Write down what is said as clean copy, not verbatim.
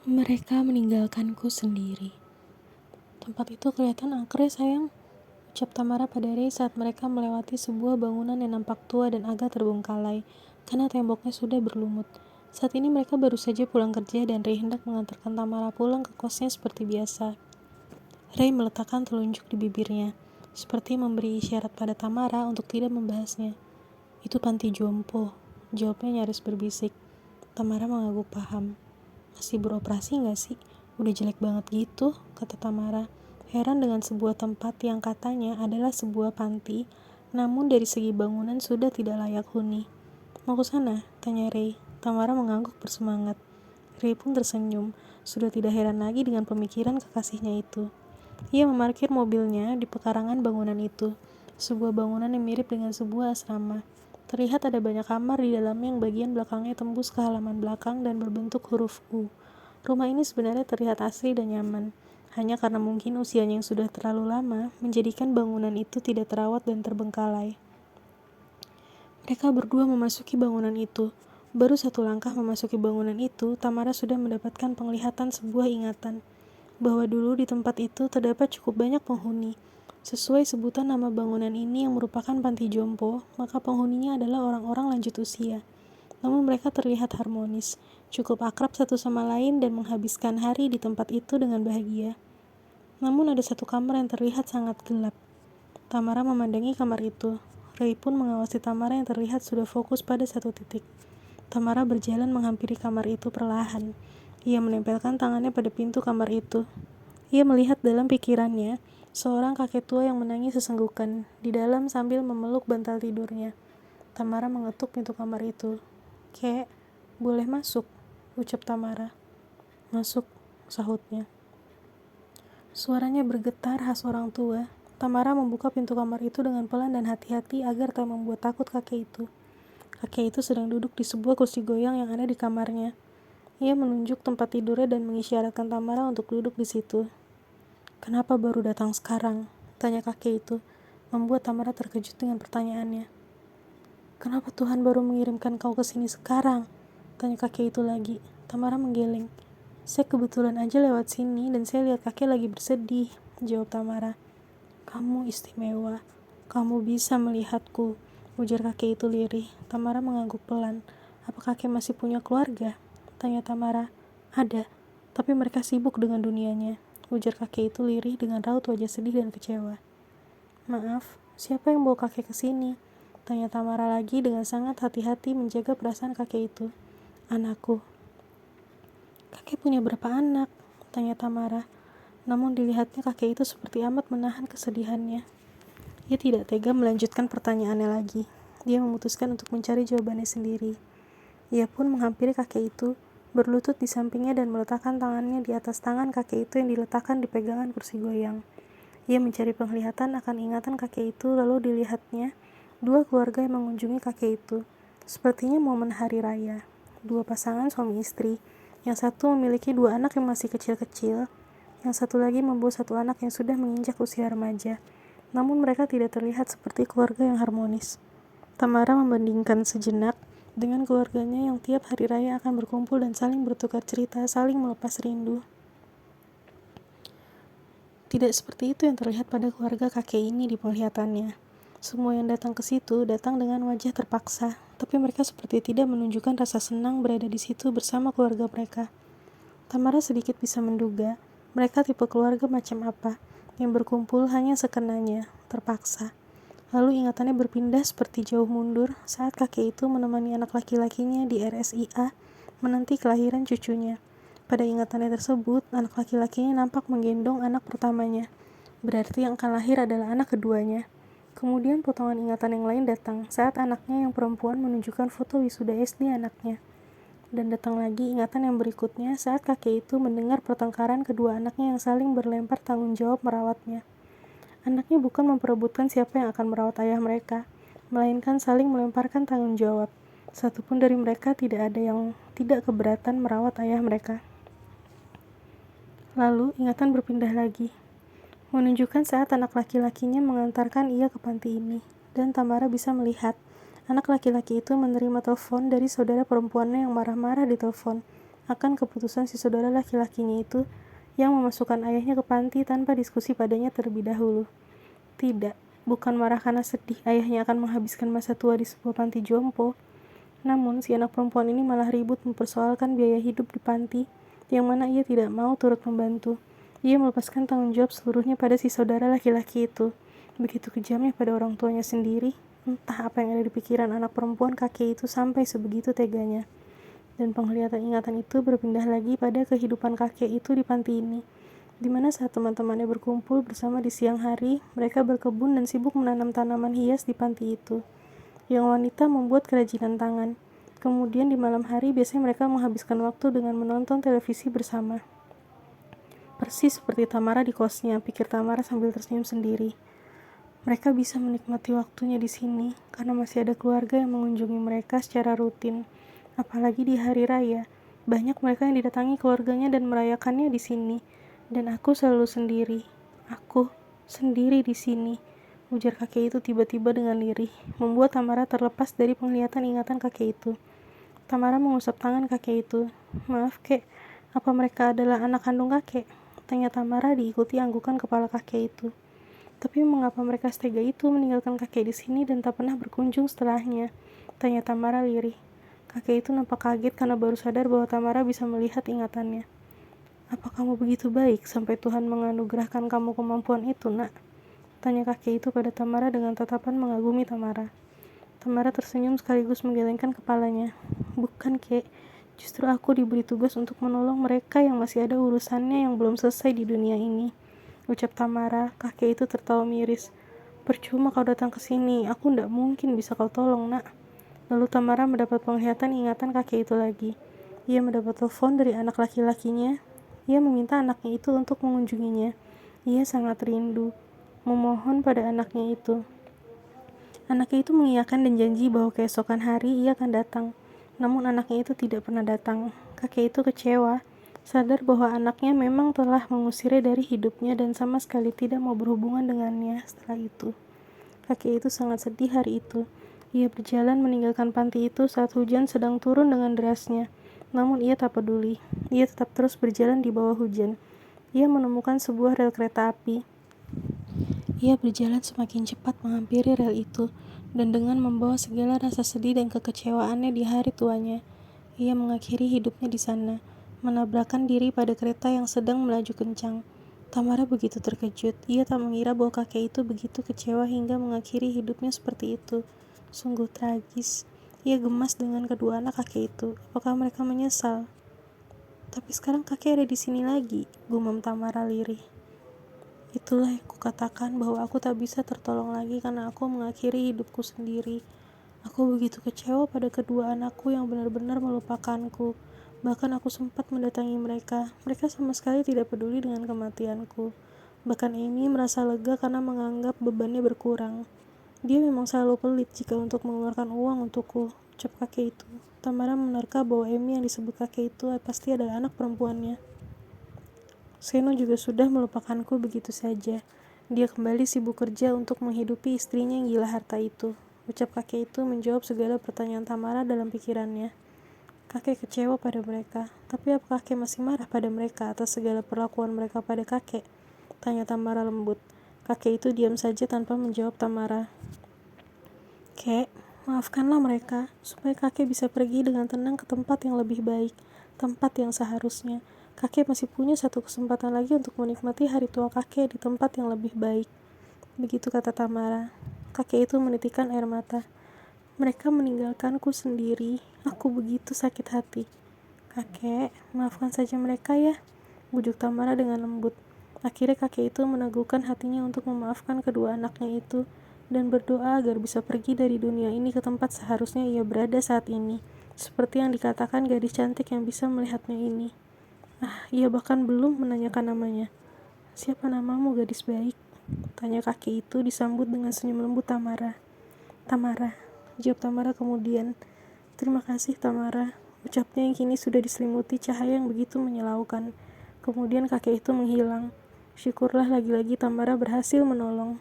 Mereka meninggalkanku sendiri. Tempat itu kelihatan angker ya sayang, ucap Tamara pada Ray saat mereka melewati sebuah bangunan yang nampak tua dan agak terbengkalai, karena temboknya sudah berlumut. Saat ini mereka baru saja pulang kerja dan Ray hendak mengantarkan Tamara pulang ke kosnya seperti biasa. Ray meletakkan telunjuk di bibirnya, seperti memberi isyarat pada Tamara untuk tidak membahasnya. Itu panti jompo, jawabnya nyaris berbisik. Tamara mengangguk paham. Masih beroperasi nggak sih? Udah jelek banget gitu, kata Tamara. Heran dengan sebuah tempat yang katanya adalah sebuah panti, namun dari segi bangunan sudah tidak layak huni. Mau ke sana? Tanya Ray. Tamara mengangguk bersemangat. Ray pun tersenyum, sudah tidak heran lagi dengan pemikiran kekasihnya itu. Ia memarkir mobilnya di pekarangan bangunan itu, sebuah bangunan yang mirip dengan sebuah asrama. Terlihat ada banyak kamar di dalamnya yang bagian belakangnya tembus ke halaman belakang dan berbentuk huruf U. Rumah ini sebenarnya terlihat asri dan nyaman, hanya karena mungkin usianya yang sudah terlalu lama menjadikan bangunan itu tidak terawat dan terbengkalai. Mereka berdua memasuki bangunan itu. Baru satu langkah memasuki bangunan itu, Tamara sudah mendapatkan penglihatan sebuah ingatan bahwa dulu di tempat itu terdapat cukup banyak penghuni. Sesuai sebutan nama bangunan ini yang merupakan panti jompo, maka penghuninya adalah orang-orang lanjut usia. Namun mereka terlihat harmonis, cukup akrab satu sama lain dan menghabiskan hari di tempat itu dengan bahagia. Namun ada satu kamar yang terlihat sangat gelap. Tamara memandangi kamar itu. Ray pun mengawasi Tamara yang terlihat sudah fokus pada satu titik. Tamara berjalan menghampiri kamar itu perlahan. Ia menempelkan tangannya pada pintu kamar itu. Ia melihat dalam pikirannya seorang kakek tua yang menangis sesenggukan di dalam sambil memeluk bantal tidurnya. Tamara mengetuk pintu kamar itu. "Kek, boleh masuk?" ucap Tamara. "Masuk," sahutnya. Suaranya bergetar khas orang tua. Tamara membuka pintu kamar itu dengan pelan dan hati-hati agar tak membuat takut kakek itu. Kakek itu sedang duduk di sebuah kursi goyang yang ada di kamarnya. Ia menunjuk tempat tidurnya dan mengisyaratkan Tamara untuk duduk di situ. "Kenapa baru datang sekarang?" tanya kakek itu, membuat Tamara terkejut dengan pertanyaannya. "Kenapa Tuhan baru mengirimkan kau ke sini sekarang?" tanya kakek itu lagi. Tamara menggeleng. "Saya kebetulan aja lewat sini dan saya lihat kakek lagi bersedih," jawab Tamara. "Kamu istimewa. Kamu bisa melihatku," ujar kakek itu lirih. Tamara mengangguk pelan. "Apa kakek masih punya keluarga?" tanya Tamara. "Ada, tapi mereka sibuk dengan dunianya," ujar kakek itu lirih dengan raut wajah sedih dan kecewa. "Maaf, siapa yang bawa kakek ke sini?" tanya Tamara lagi dengan sangat hati-hati menjaga perasaan kakek itu. "Anakku." "Kakek punya berapa anak?" tanya Tamara. Namun dilihatnya kakek itu seperti amat menahan kesedihannya. Ia tidak tega melanjutkan pertanyaannya lagi. Dia memutuskan untuk mencari jawabannya sendiri. Ia pun menghampiri kakek itu, berlutut di sampingnya dan meletakkan tangannya di atas tangan kakek itu yang diletakkan di pegangan kursi goyang. Ia mencari penglihatan akan ingatan kakek itu, lalu dilihatnya dua keluarga yang mengunjungi kakek itu. Sepertinya momen hari raya. Dua pasangan suami istri. Yang satu memiliki dua anak yang masih kecil-kecil, yang satu lagi membawa satu anak yang sudah menginjak usia remaja. Namun mereka tidak terlihat seperti keluarga yang harmonis. Tamara membandingkan sejenak dengan keluarganya yang tiap hari raya akan berkumpul dan saling bertukar cerita, saling melepas rindu. Tidak seperti itu yang terlihat pada keluarga kakek ini di penglihatannya. Semua yang datang ke situ datang dengan wajah terpaksa, tapi mereka seperti tidak menunjukkan rasa senang berada di situ bersama keluarga mereka. Tamara sedikit bisa menduga mereka tipe keluarga macam apa, yang berkumpul hanya sekenanya, terpaksa. Lalu ingatannya berpindah seperti jauh mundur saat kakek itu menemani anak laki-lakinya di RSIA menanti kelahiran cucunya. Pada ingatannya tersebut, anak laki-lakinya nampak menggendong anak pertamanya. Berarti yang akan lahir adalah anak keduanya. Kemudian potongan ingatan yang lain datang saat anaknya yang perempuan menunjukkan foto wisuda SD anaknya. Dan datang lagi ingatan yang berikutnya saat kakek itu mendengar pertengkaran kedua anaknya yang saling berlempar tanggung jawab merawatnya. Anaknya bukan memperebutkan siapa yang akan merawat ayah mereka, melainkan saling melemparkan tanggung jawab. Satupun dari mereka tidak ada yang tidak keberatan merawat ayah mereka. Lalu ingatan berpindah lagi, menunjukkan saat anak laki-lakinya mengantarkan ia ke panti ini, dan Tamara bisa melihat anak laki-laki itu menerima telepon dari saudara perempuannya yang marah-marah di telepon. akan keputusan si saudara laki-lakinya itu yang memasukkan ayahnya ke panti tanpa diskusi padanya terlebih dahulu. Tidak, bukan marah karena sedih ayahnya akan menghabiskan masa tua di sebuah panti jompo. Namun, si anak perempuan ini malah ribut mempersoalkan biaya hidup di panti, yang mana ia tidak mau turut membantu. Ia melepaskan tanggung jawab seluruhnya pada si saudara laki-laki itu. Begitu kejamnya pada orang tuanya sendiri, entah apa yang ada di pikiran anak perempuan kakek itu sampai sebegitu teganya. Dan penglihatan ingatan itu berpindah lagi pada kehidupan kakek itu di panti ini, di mana saat teman-temannya berkumpul bersama di siang hari, mereka berkebun dan sibuk menanam tanaman hias di panti itu. Yang wanita membuat kerajinan tangan. Kemudian di malam hari biasanya mereka menghabiskan waktu dengan menonton televisi bersama. Persis seperti Tamara di kosnya, pikir Tamara sambil tersenyum sendiri. Mereka bisa menikmati waktunya di sini karena masih ada keluarga yang mengunjungi mereka secara rutin. Apalagi di hari raya, banyak mereka yang didatangi keluarganya dan merayakannya di sini. Dan aku selalu sendiri. Aku sendiri di sini, ujar kakek itu tiba-tiba dengan lirih, membuat Tamara terlepas dari penglihatan ingatan kakek itu. Tamara mengusap tangan kakek itu. Maaf, Kek, apa mereka adalah anak kandung kakek? Tanya Tamara diikuti anggukan kepala kakek itu. Tapi mengapa mereka setega itu meninggalkan kakek di sini dan tak pernah berkunjung setelahnya? Tanya Tamara lirih. Kakek itu nampak kaget karena baru sadar bahwa Tamara bisa melihat ingatannya. Apa kamu begitu baik sampai Tuhan menganugerahkan kamu kemampuan itu, nak? Tanya kakek itu pada Tamara dengan tatapan mengagumi Tamara. Tamara tersenyum sekaligus menggelengkan kepalanya. Bukan, Kek. Justru aku diberi tugas untuk menolong mereka yang masih ada urusannya yang belum selesai di dunia ini. Ucap Tamara, kakek itu tertawa miris. Percuma kau datang ke sini, aku ndak mungkin bisa kau tolong, nak. Lalu Tamara mendapat penglihatan ingatan kakek itu lagi. Ia mendapat telepon dari anak laki-lakinya. Ia meminta anaknya itu untuk mengunjunginya. Ia sangat rindu, memohon pada anaknya itu. Anaknya itu mengiyakan dan janji bahwa keesokan hari ia akan datang. Namun anaknya itu tidak pernah datang. Kakek itu kecewa, sadar bahwa anaknya memang telah mengusirnya dari hidupnya dan sama sekali tidak mau berhubungan dengannya setelah itu. Kakek itu sangat sedih hari itu. Ia berjalan meninggalkan panti itu saat hujan sedang turun dengan derasnya. Namun ia tak peduli. Ia tetap terus berjalan di bawah hujan. Ia menemukan sebuah rel kereta api. Ia berjalan semakin cepat menghampiri rel itu, dan dengan membawa segala rasa sedih dan kekecewaannya di hari tuanya, ia mengakhiri hidupnya di sana, menabrakkan diri pada kereta yang sedang melaju kencang. Tamara begitu terkejut, ia tak mengira bahwa kakek itu begitu kecewa hingga mengakhiri hidupnya seperti itu. Sungguh tragis. Ia gemas dengan kedua anak kakek itu. Apakah mereka menyesal? Tapi sekarang kakek ada di sini lagi, gumam Tamara lirih. Itulah yang kukatakan bahwa aku tak bisa tertolong lagi karena aku mengakhiri hidupku sendiri. Aku begitu kecewa pada kedua anakku yang benar-benar melupakanku. Bahkan aku sempat mendatangi mereka. Mereka sama sekali tidak peduli dengan kematianku. Bahkan Amy merasa lega karena menganggap bebannya berkurang. Dia memang selalu pelit jika untuk mengeluarkan uang untukku, ucap kakek itu. Tamara menerka bahwa Amy yang disebut kakek itu pasti adalah anak perempuannya. Seno juga sudah melupakanku begitu saja. Dia kembali sibuk kerja untuk menghidupi istrinya yang gila harta itu. Ucap kakek itu menjawab segala pertanyaan Tamara dalam pikirannya. Kakek kecewa pada mereka, tapi apa kakek masih marah pada mereka atas segala perlakuan mereka pada kakek? Tanya Tamara lembut. Kakek itu diam saja tanpa menjawab Tamara. Kek, maafkanlah mereka, supaya kakek bisa pergi dengan tenang ke tempat yang lebih baik, tempat yang seharusnya. Kakek masih punya satu kesempatan lagi untuk menikmati hari tua kakek di tempat yang lebih baik. Begitu kata Tamara. Kakek itu menitikkan air mata. Mereka meninggalkanku sendiri. Aku begitu sakit hati. Kakek, maafkan saja mereka ya, bujuk Tamara dengan lembut. Akhirnya kakek itu meneguhkan hatinya untuk memaafkan kedua anaknya itu dan berdoa agar bisa pergi dari dunia ini ke tempat seharusnya ia berada saat ini. Seperti yang dikatakan gadis cantik yang bisa melihatnya ini. Ia bahkan belum menanyakan namanya. Siapa namamu, gadis baik? Tanya kakek itu disambut dengan senyum lembut Tamara. Tamara, jawab Tamara kemudian. Terima kasih Tamara, ucapnya yang kini sudah diselimuti cahaya yang begitu menyilaukan. Kemudian kakek itu menghilang. Syukurlah lagi-lagi Tamara berhasil menolong.